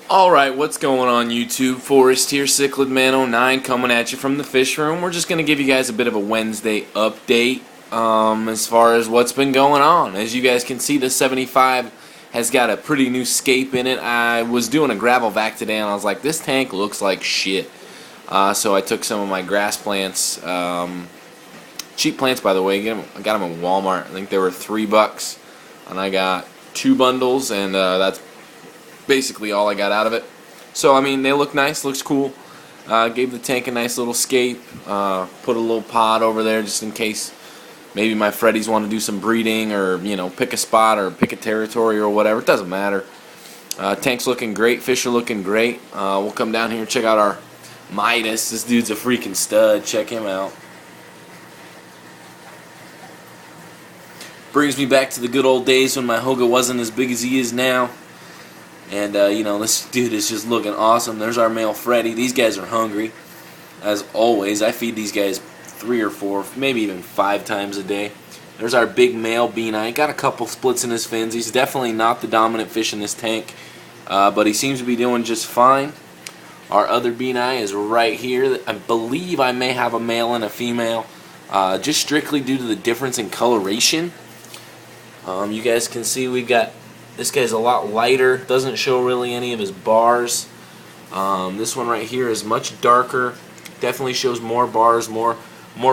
Alright, what's going on YouTube? Forrest here, Cichlid Man 09 coming at you from the fish room. We're just going to give you guys a bit of a Wednesday update as far as what's been going on. As you guys can see, the 75 has got a pretty new scape in it. I was doing a gravel vac today and I was like, this tank looks like shit. So I took some of my grass plants, cheap plants by the way, I got them at Walmart. I think they were $3 and I got 2 bundles and that's basically all I got out of it. So I mean, they look nice, looks cool. Gave the tank a nice little scape. Put a little pod over there just in case maybe my Freddies want to do some breeding or pick a spot or pick a territory or whatever. It doesn't matter. Tank's looking great. Fish are looking great. We'll come down here and check out our Midas. This dude's a freaking stud. Check him out. Brings me back to the good old days when my Hoga wasn't as big as he is now. And, this dude is just looking awesome. There's our male Freddy. These guys are hungry. As always, I feed these guys 3 or 4, maybe even 5 times a day. There's our big male Bean-Eye. Got a couple splits in his fins. He's definitely not the dominant fish in this tank, but he seems to be doing just fine. Our other Bean-Eye is right here. I believe I may have a male and a female, just strictly due to the difference in coloration. You guys can see we got... This guy's a lot lighter, doesn't show really any of his bars. This one right here is much darker, definitely shows more bars, more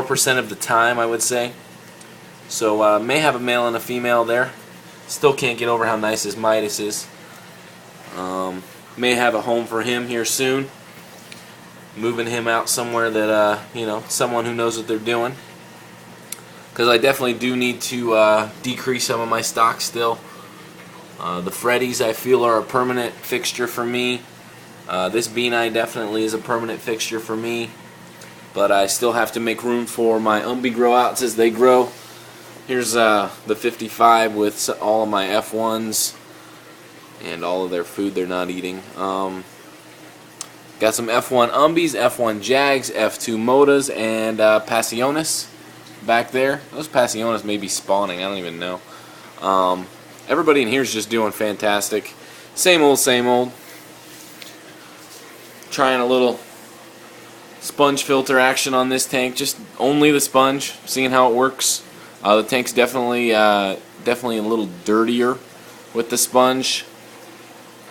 percent of the time, I would say. So may have a male and a female there. Still can't get over how nice his Midas is. May have a home for him here soon. Moving him out somewhere that someone who knows what they're doing. Because I definitely do need to decrease some of my stock still. The Freddies I feel are a permanent fixture for me. This Bean-Eye definitely is a permanent fixture for me. But I still have to make room for my Umbie grow outs as they grow. Here's the 55 with all of my F1s and all of their food they're not eating. Got some F1 Umbies, F1 Jags, F2 Modas, and Passiones back there. Those Passiones may be spawning, I don't even know. Everybody in here is just doing fantastic. Same old, same old. Trying a little sponge filter action on this tank. Just only the sponge. Seeing how it works. The tank's definitely a little dirtier with the sponge.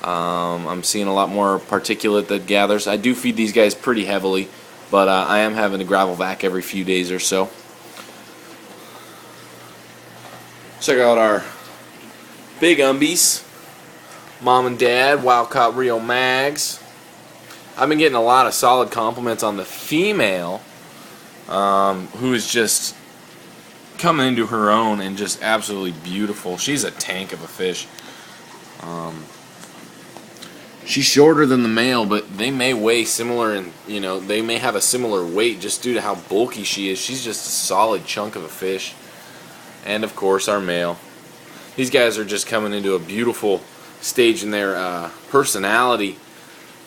I'm seeing a lot more particulate that gathers. I do feed these guys pretty heavily, but I am having to gravel vac every few days or so. Check out our big Umbies, Mom and Dad, Wild Caught Rio Mags. I've been getting a lot of solid compliments on the female, who is just coming into her own and just absolutely beautiful. She's a tank of a fish. She's shorter than the male, but they may weigh similar, and they may have a similar weight just due to how bulky she is. She's just a solid chunk of a fish. And of course, our male. These guys are just coming into a beautiful stage in their personality.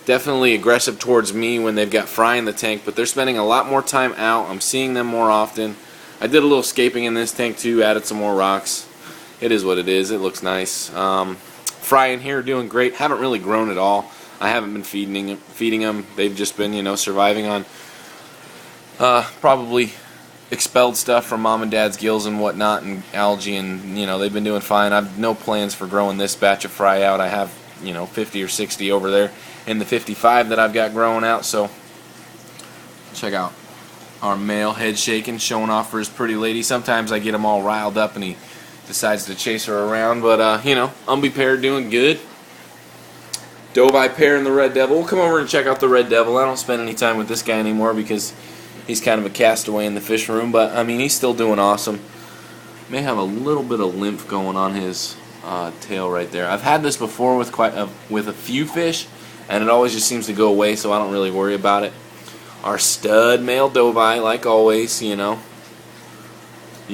Definitely aggressive towards me when they've got fry in the tank, but they're spending a lot more time out. I'm seeing them more often. I did a little scaping in this tank too, added some more rocks. It is what it is. It looks nice. Fry in here are doing great. Haven't really grown at all. I haven't been feeding them. They've just been, surviving on probably expelled stuff from Mom and Dad's gills and whatnot, and algae, and they've been doing fine. I've no plans for growing this batch of fry out. I have 50 or 60 over there in the 55 that I've got growing out. So check out our male head shaking, showing off for his pretty lady. Sometimes I get him all riled up and he decides to chase her around, but Umbie pair doing good. Dovi pair and the Red Devil. We'll come over and check out the Red Devil. I don't spend any time with this guy anymore because he's kind of a castaway in the fish room, but I mean, he's still doing awesome. May have a little bit of lymph going on his tail right there. I've had this before with with a few fish, and it always just seems to go away, so I don't really worry about it. Our stud male Dovi, like always, You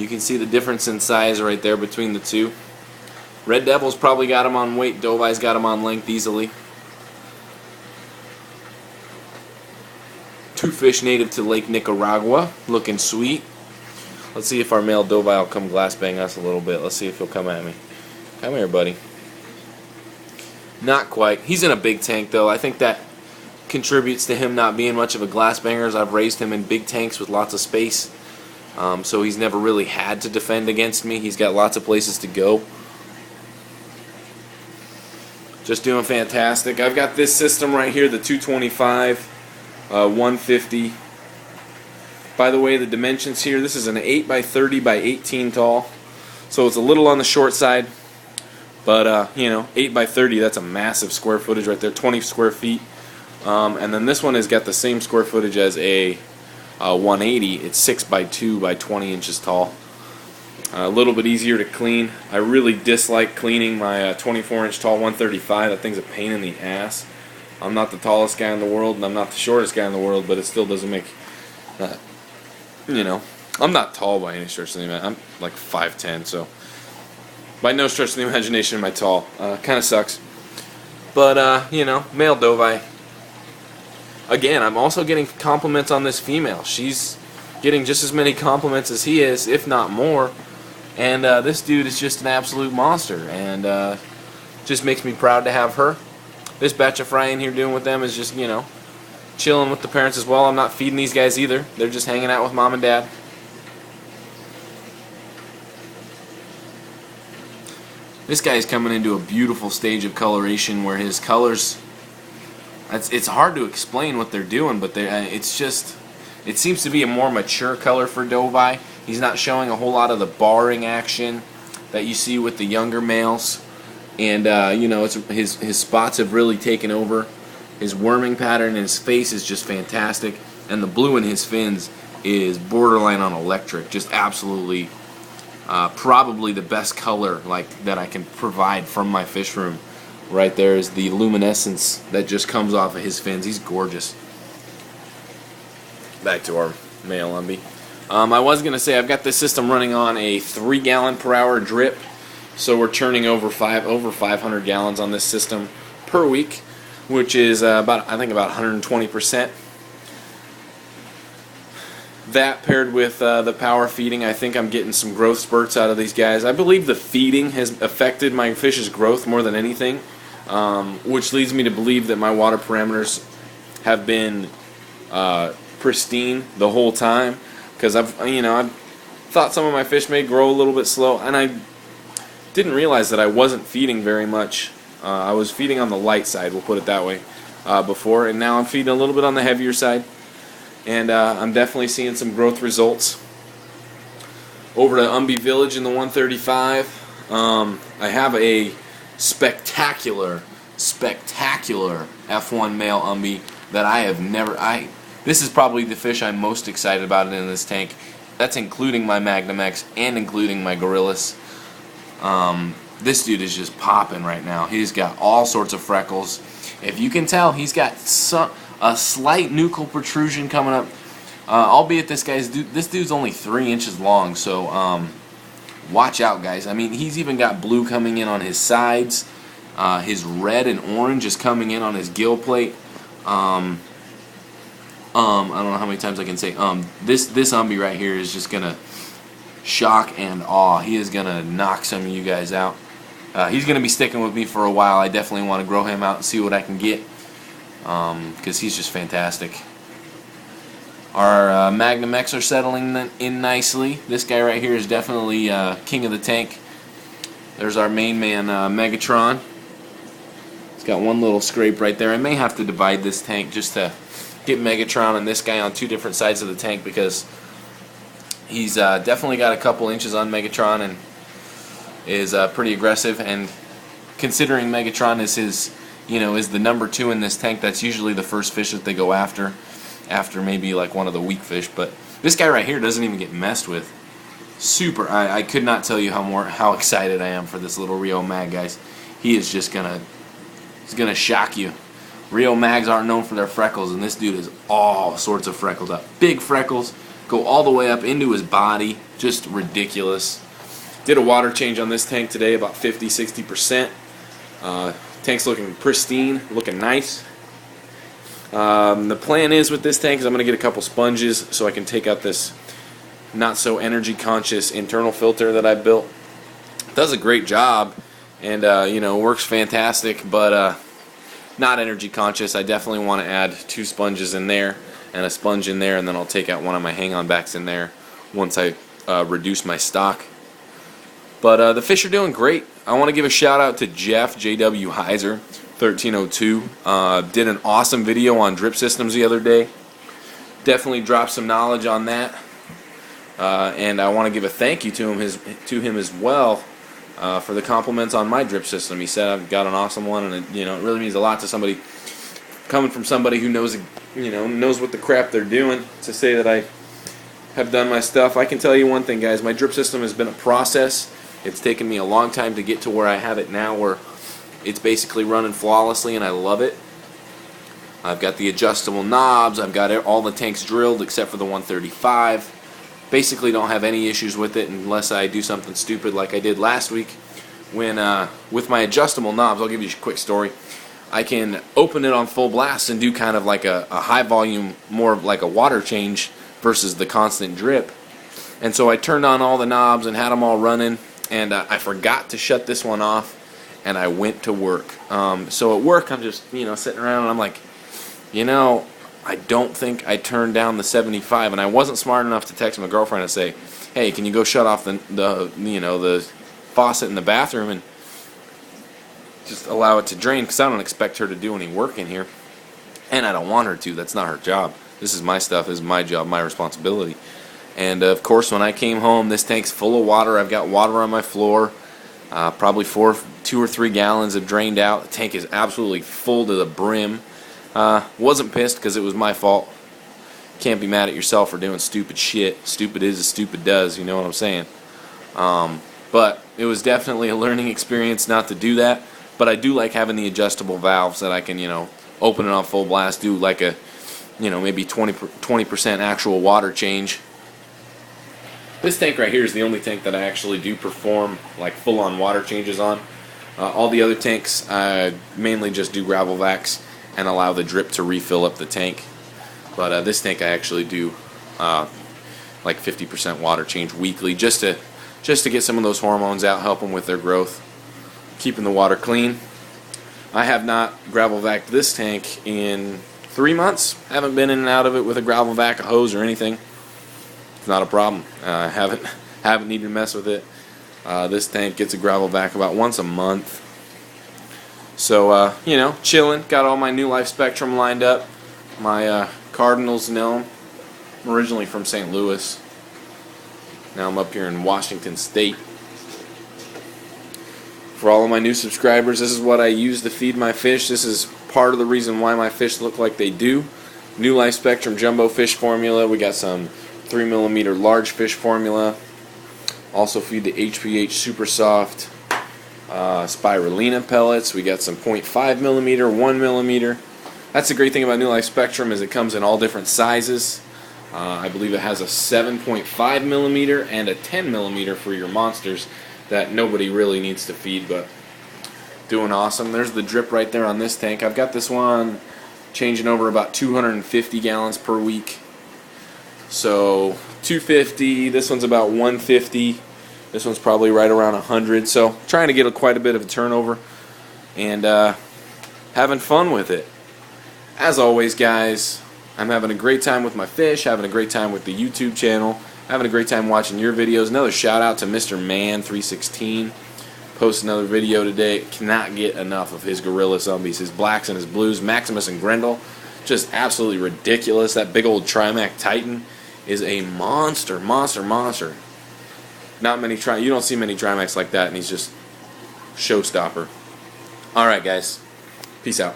can see the difference in size right there between the two. Red Devil's probably got him on weight. Dovi's got him on length easily. 2 fish native to Lake Nicaragua, looking sweet. Let's see if our male Dovi will come glass bang us a little bit. Let's see if he'll come at me. Come here, buddy. Not quite. He's in a big tank though. I think that contributes to him not being much of a glass banger, as I've raised him in big tanks with lots of space. So he's never really had to defend against me. He's got lots of places to go. Just doing fantastic. I've got this system right here, the 225, 150. By the way, the dimensions here, this is an 8 by 30 by 18 tall. So it's a little on the short side. But, you know, 8 by 30, that's a massive square footage right there, 20 square feet. And then this one has got the same square footage as a 180. It's 6 by 2 by 20 inches tall. A little bit easier to clean. I really dislike cleaning my 24-inch tall 135. That thing's a pain in the ass. I'm not the tallest guy in the world, and I'm not the shortest guy in the world, but it still doesn't make, you know, I'm not tall by any stretch of the imagination. I'm like 5'10", so by no stretch of the imagination am I tall. Kind of sucks. But, you know, male Dovi. Again, I'm also getting compliments on this female. She's getting just as many compliments as he is, if not more. And this dude is just an absolute monster, and just makes me proud to have her. This batch of fry in here doing with them is just, you know, chilling with the parents as well. I'm not feeding these guys either. They're just hanging out with mom and dad. This guy's coming into a beautiful stage of coloration where his colors, it's hard to explain what they're doing, but it's just, it seems to be a more mature color for Dovi. He's not showing a whole lot of the barring action that you see with the younger males. And, you know, his spots have really taken over. His worming pattern in his face is just fantastic. And the blue in his fins is borderline on electric. Just absolutely, probably the best color that I can provide from my fish room. Right there is the luminescence that just comes off of his fins. He's gorgeous. Back to our male Umbie. I was going to say I've got this system running on a 3-gallon-per-hour drip, so we're churning over 500 gallons on this system per week, which is about 120%. That paired with the power feeding, I think I'm getting some growth spurts out of these guys. I believe the feeding has affected my fish's growth more than anything, which leads me to believe that my water parameters have been pristine the whole time. Because I thought some of my fish may grow a little bit slow, and I didn't realize that I wasn't feeding very much. I was feeding on the light side, we'll put it that way, before, and now I'm feeding a little bit on the heavier side, and I'm definitely seeing some growth results. Over to Umbie Village in the 135, I have a spectacular F1 male Umbie that I have never. This is probably the fish I'm most excited about in this tank. That's including my Magnum X and including my Gorillas. This dude is just popping right now. He's got all sorts of freckles. If you can tell, he's got a slight nuchal protrusion coming up. Albeit this dude's only 3 inches long, so watch out, guys. I mean, he's even got blue coming in on his sides. His red and orange is coming in on his gill plate. I don't know how many times I can say this Umbie right here is just gonna shock and awe. He is gonna knock some of you guys out. He's gonna be sticking with me for a while. I definitely want to grow him out and see what I can get, because he's just fantastic. Our Magnum X are settling in nicely. This guy right here is definitely king of the tank. There's our main man, Megatron. He's got one little scrape right there. I may have to divide this tank just to get Megatron and this guy on 2 different sides of the tank, because he's definitely got a couple inches on Megatron and is pretty aggressive. And considering Megatron is is the number 2 in this tank, that's usually the first fish that they go after maybe like one of the weak fish. But this guy right here doesn't even get messed with. Super. I could not tell you how excited I am for this little Rio Mag, guys. He is just gonna shock you. Rio Mags aren't known for their freckles, and this dude is all sorts of freckled up. Big freckles, go all the way up into his body, just ridiculous. Did a water change on this tank today, about 50-60%. Tank's looking pristine, looking nice. The plan is with this tank is I'm going to get a couple sponges so I can take out this not so energy conscious internal filter that I built. It does a great job and works fantastic, but not energy conscious. I definitely want to add 2 sponges in there and a sponge in there, and then I'll take out one of my hang-on backs in there once I reduce my stock. But the fish are doing great. I want to give a shout out to Jeff, JW Heiser, 1302. Did an awesome video on drip systems the other day. Definitely dropped some knowledge on that. And I want to give a thank you to him as well for the compliments on my drip system. He said I've got an awesome one, and it really means a lot to somebody coming from somebody who knows what the crap they're doing, to say that I have done my stuff. I can tell you one thing, guys. My drip system has been a process. It's taken me a long time to get to where I have it now, where it's basically running flawlessly, and I love it. I've got the adjustable knobs. I've got all the tanks drilled except for the 135. Basically don't have any issues with it unless I do something stupid like I did last week when with my adjustable knobs. I'll give you a quick story. I can open it on full blast and do kind of like a high volume, more of like a water change versus the constant drip. And so I turned on all the knobs and had them all running, and I forgot to shut this one off, and I went to work. So at work I'm just sitting around and I'm like, I don't think I turned down the 75, and I wasn't smart enough to text my girlfriend and say, hey, can you go shut off the faucet in the bathroom and just allow it to drain, because I don't expect her to do any work in here, and I don't want her to. That's not her job. This is my stuff. This is my job, my responsibility. And of course, when I came home, this tank's full of water. I've got water on my floor. Probably 2 or 3 gallons have drained out. The tank is absolutely full to the brim. Wasn't pissed because it was my fault. Can't be mad at yourself for doing stupid shit. Stupid is as stupid does, you know what I'm saying? But it was definitely a learning experience not to do that. But I do like having the adjustable valves that I can, open it on full blast, do like a, maybe 20% actual water change. This tank right here is the only tank that I actually do perform like full-on water changes on. All the other tanks, I mainly just do gravel vacs and allow the drip to refill up the tank. But this tank I actually do like 50% water change weekly, just to get some of those hormones out, help them with their growth, keeping the water clean. I have not gravel vacked this tank in 3 months. Haven't been in and out of it with a gravel vac, a hose, or anything. It's not a problem. I haven't needed to mess with it. This tank gets a gravel vac about once a month. So, chilling. Got all my New Life Spectrum lined up. My Cardinals gnome. I'm originally from St. Louis. Now I'm up here in Washington State. For all of my new subscribers, this is what I use to feed my fish. This is part of the reason why my fish look like they do. New Life Spectrum Jumbo Fish Formula. We got some 3mm large fish formula. Also feed the HPH Super Soft spirulina pellets. We got some 0.5mm, 1mm. That's the great thing about New Life Spectrum, is it comes in all different sizes. I believe it has a 7.5mm and a 10mm for your monsters that nobody really needs to feed, but doing awesome. There's the drip right there on this tank. I've got this one changing over about 250 gallons per week. So 250, this one's about 150. This one's probably right around 100. So trying to get quite a bit of a turnover and having fun with it. As always, guys, I'm having a great time with my fish, having a great time with the YouTube channel, having a great time watching your videos. Another shout out to Mr. Man316. Post another video today. Cannot get enough of his gorilla zombies, his blacks and his blues, Maximus and Grendel. Just absolutely ridiculous. That big old Trimac Titan is a monster. Not many you don't see many Trimacs like that, and he's just showstopper. Alright, guys. Peace out.